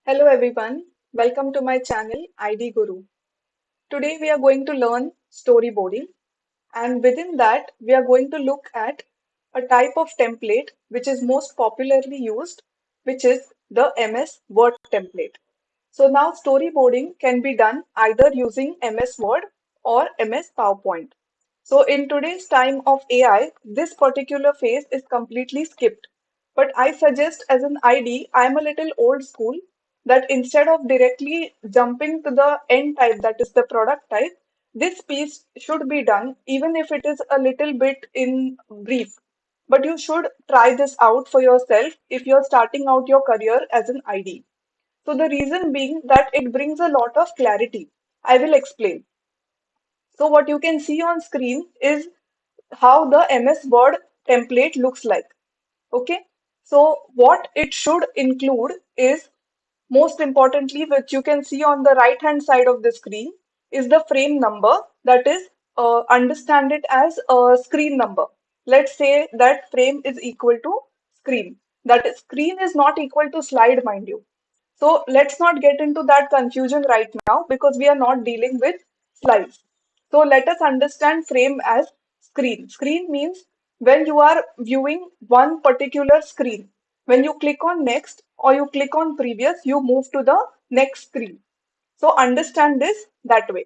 Hello everyone, welcome to my channel ID Guru. Today we are going to learn storyboarding, and within that we are going to look at a type of template which is most popularly used, which is the MS Word template. So now storyboarding can be done either using MS Word or MS PowerPoint. So in today's time of AI, this particular phase is completely skipped. But I suggest as an ID, I'm a little old school that instead of directly jumping to the end type, that is the product type, this piece should be done even if it is a little bit in brief. But you should try this out for yourself if you're starting out your career as an ID. So the reason being that it brings a lot of clarity. I will explain. So what you can see on screen is how the MS Word template looks like. Okay. So what it should include is most importantly, which you can see on the right hand side of the screen, is the frame number. That is, understand it as a screen number. Let's say that frame is equal to screen. That is, screen is not equal to slide, mind you. So let's not get into that confusion right now because we are not dealing with slides. So let us understand frame as screen. Screen means when you are viewing one particular screen. When you click on next or you click on previous, you move to the next screen. So understand this that way.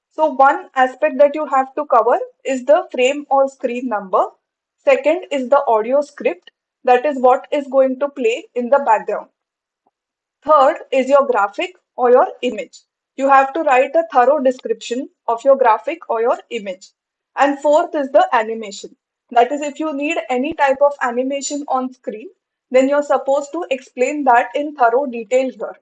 So one aspect that you have to cover is the frame or screen number. Second is the audio script. That is what is going to play in the background. Third is your graphic or your image. You have to write a thorough description of your graphic or your image. And fourth is the animation. That is, if you need any type of animation on screen, then you're supposed to explain that in thorough detail here.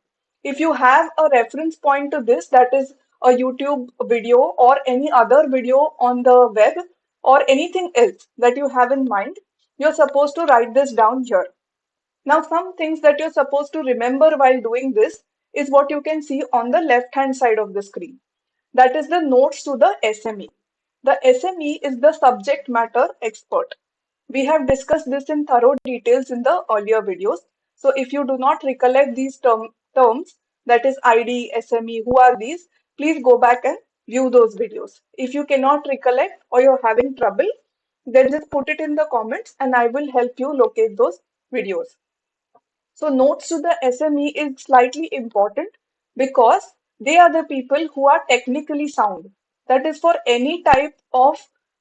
If you have a reference point to this, that is a YouTube video or any other video on the web or anything else that you have in mind, you're supposed to write this down here. Now, some things that you're supposed to remember while doing this is what you can see on the left hand side of the screen. That is the notes to the SME. The SME is the subject matter expert. We have discussed this in thorough details in the earlier videos. So if you do not recollect these terms, that is ID, SME, who are these, please go back and view those videos. If you cannot recollect or you're having trouble, then just put it in the comments and I will help you locate those videos. So notes to the SME is slightly important because they are the people who are technically sound. That is for any type of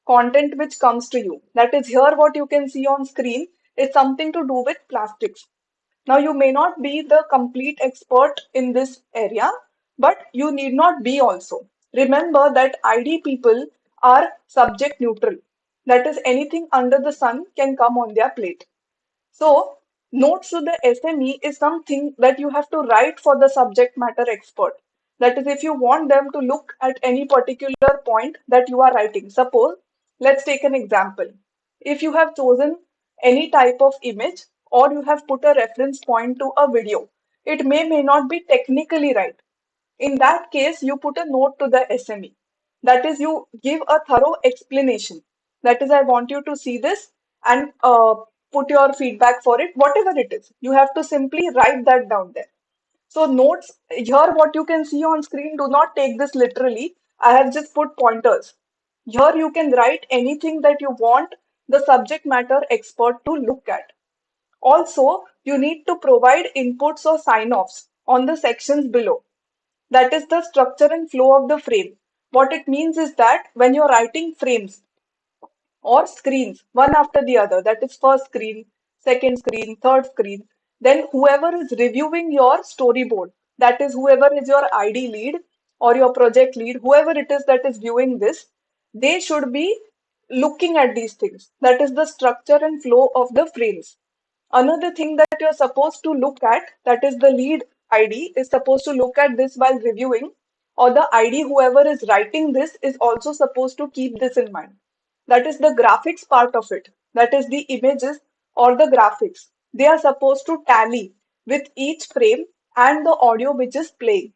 content which comes to you. That is here what you can see on screen is something to do with plastics. Now you may not be the complete expert in this area, but you need not be also. Remember that ID people are subject neutral. That is anything under the sun can come on their plate. So, notes to the SME is something that you have to write for the subject matter expert. That is, if you want them to look at any particular point that you are writing. Suppose, let's take an example. If you have chosen any type of image or you have put a reference point to a video, it may not be technically right. In that case, you put a note to the SME. That is, you give a thorough explanation. That is, I want you to see this and put your feedback for it, whatever it is. You have to simply write that down there. So, notes here, what you can see on screen, do not take this literally. I have just put pointers. Here, you can write anything that you want the subject matter expert to look at. Also, you need to provide inputs or sign offs on the sections below. That is the structure and flow of the frame. What it means is that when you're writing frames or screens one after the other, that is first screen, second screen, third screen, then whoever is reviewing your storyboard, that is whoever is your ID lead or your project lead, whoever it is that is viewing this, they should be looking at these things. That is the structure and flow of the frames. Another thing that you're supposed to look at, that is the lead ID, is supposed to look at this while reviewing, or the ID, whoever is writing this, is also supposed to keep this in mind. That is the graphics part of it. That is the images or the graphics. They are supposed to tally with each frame and the audio which is playing.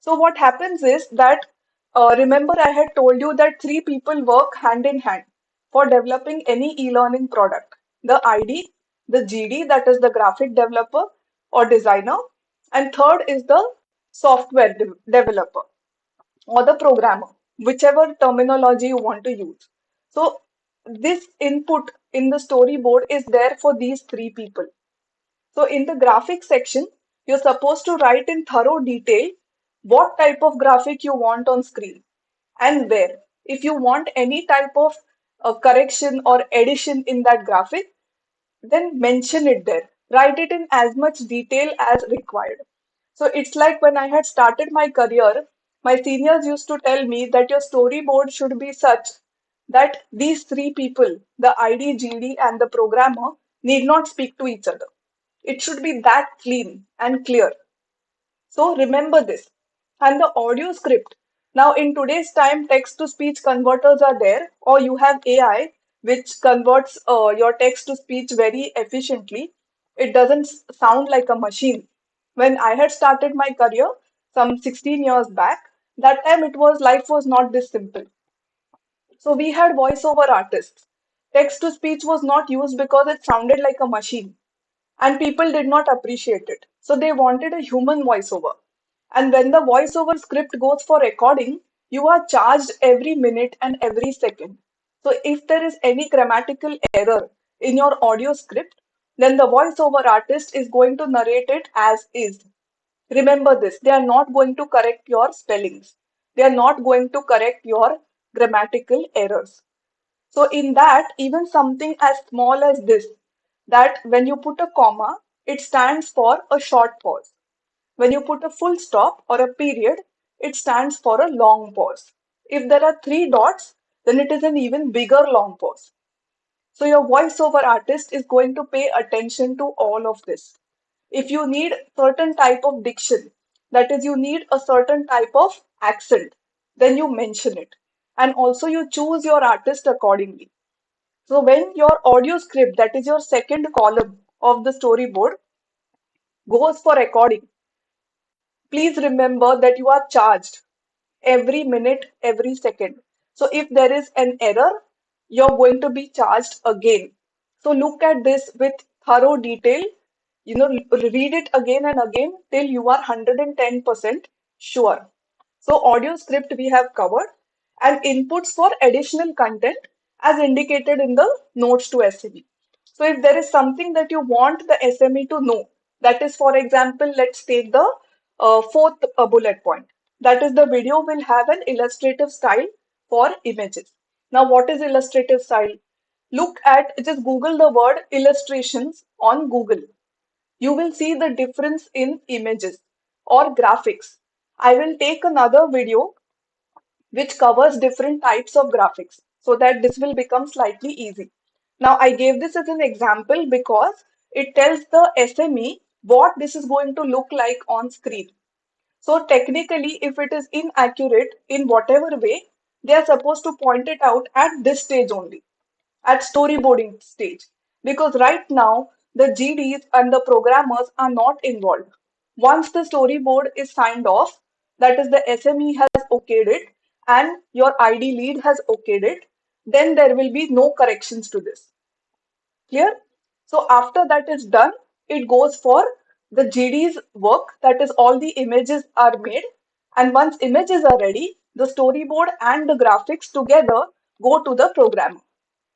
So what happens is that remember I had told you that three people work hand in hand for developing any e-learning product. The ID, the GD, that is the graphic developer or designer, And third is the software developer or the programmer, whichever terminology you want to use. So this input in the storyboard is there for these three people. So in the graphics section, you're supposed to write in thorough detail what type of graphic you want on screen and where. If you want any type of correction or addition in that graphic, then mention it there. Write it in as much detail as required. So it's like when I had started my career, my seniors used to tell me that your storyboard should be such that these three people, the ID, GD, and the programmer, need not speak to each other. It should be that clean and clear. So remember this. And the audio script. Now, in today's time, text to speech converters are there, or you have AI which converts your text to speech very efficiently. It doesn't sound like a machine. When I had started my career some 16 years back, that time it was life was not this simple. So we had voiceover artists. Text to speech was not used because it sounded like a machine and people did not appreciate it. So they wanted a human voiceover. And when the voiceover script goes for recording, you are charged every minute and every second. So if there is any grammatical error in your audio script, then the voiceover artist is going to narrate it as is. Remember this, they are not going to correct your spellings. They are not going to correct your grammatical errors. So in that, even something as small as this, that when you put a comma, it stands for a short pause. When you put a full stop or a period, it stands for a long pause. If there are three dots, then it is an even bigger long pause. So your voiceover artist is going to pay attention to all of this. If you need certain type of diction, that is you need a certain type of accent, then you mention it. And also you choose your artist accordingly. So when your audio script, that is your second column of the storyboard, goes for recording, please remember that you are charged every minute, every second. So if there is an error, you're going to be charged again. So look at this with thorough detail. Read it again and again till you are 110% sure. So audio script we have covered and inputs for additional content as indicated in the notes to SME. So if there is something that you want the SME to know, that is, for example, let's take the fourth bullet point. That is, the video will have an illustrative style for images. Now, what is illustrative style? Just Google the word illustrations on Google. You will see the difference in images or graphics. I will take another video which covers different types of graphics so that this will become slightly easy. Now, I gave this as an example because it tells the SME what this is going to look like on screen. So technically, if it is inaccurate in whatever way, they are supposed to point it out at this stage only, at storyboarding stage. Because right now, the GDs and the programmers are not involved. Once the storyboard is signed off, that is the SME has okayed it and your ID lead has okayed it, then there will be no corrections to this. Clear? So after that is done, it goes for the GD's work, that is all the images are made. And once images are ready, the storyboard and the graphics together go to the programmer.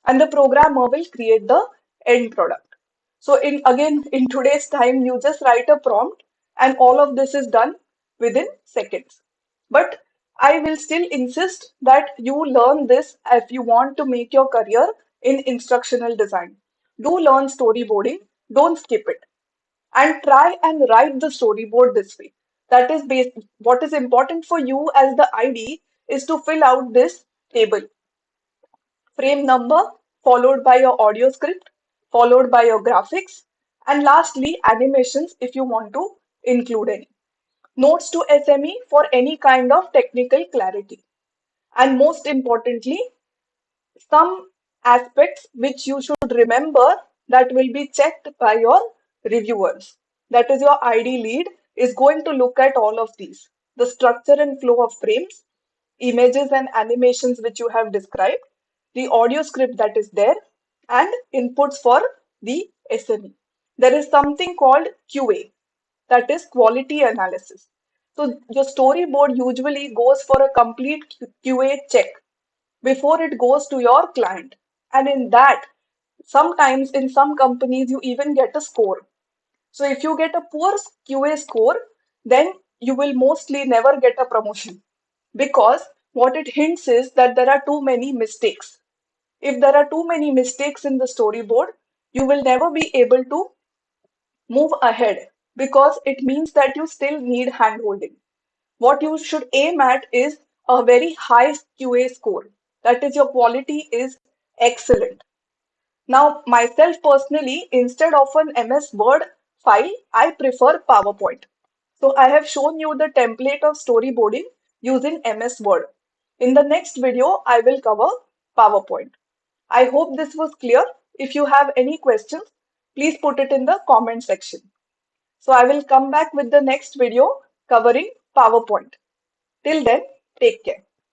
And the programmer will create the end product. So in today's time, you just write a prompt and all of this is done within seconds. But I will still insist that you learn this if you want to make your career in instructional design. Do learn storyboarding, don't skip it. And try and write the storyboard this way. That is what is important for you as the ID is to fill out this table. Frame number followed by your audio script, followed by your graphics, and lastly animations if you want to include any. Notes to SME for any kind of technical clarity. And most importantly, some aspects which you should remember that will be checked by your reviewers. That is, your ID lead is going to look at all of these. The structure and flow of frames, images and animations which you have described, the audio script that is there, and inputs for the SME. There is something called QA. that is quality analysis. So your storyboard usually goes for a complete QA check before it goes to your client. And in that, sometimes in some companies, you even get a score. So if you get a poor QA score, then you will mostly never get a promotion because what it hints is that there are too many mistakes. If there are too many mistakes in the storyboard, you will never be able to move ahead because it means that you still need handholding. What you should aim at is a very high QA score. That is, your quality is excellent. Now, myself personally, instead of an MS Word file, I prefer PowerPoint. So I have shown you the template of storyboarding using MS Word. In the next video, I will cover PowerPoint. I hope this was clear. If you have any questions, please put it in the comment section. So I will come back with the next video covering PowerPoint. Till then, take care.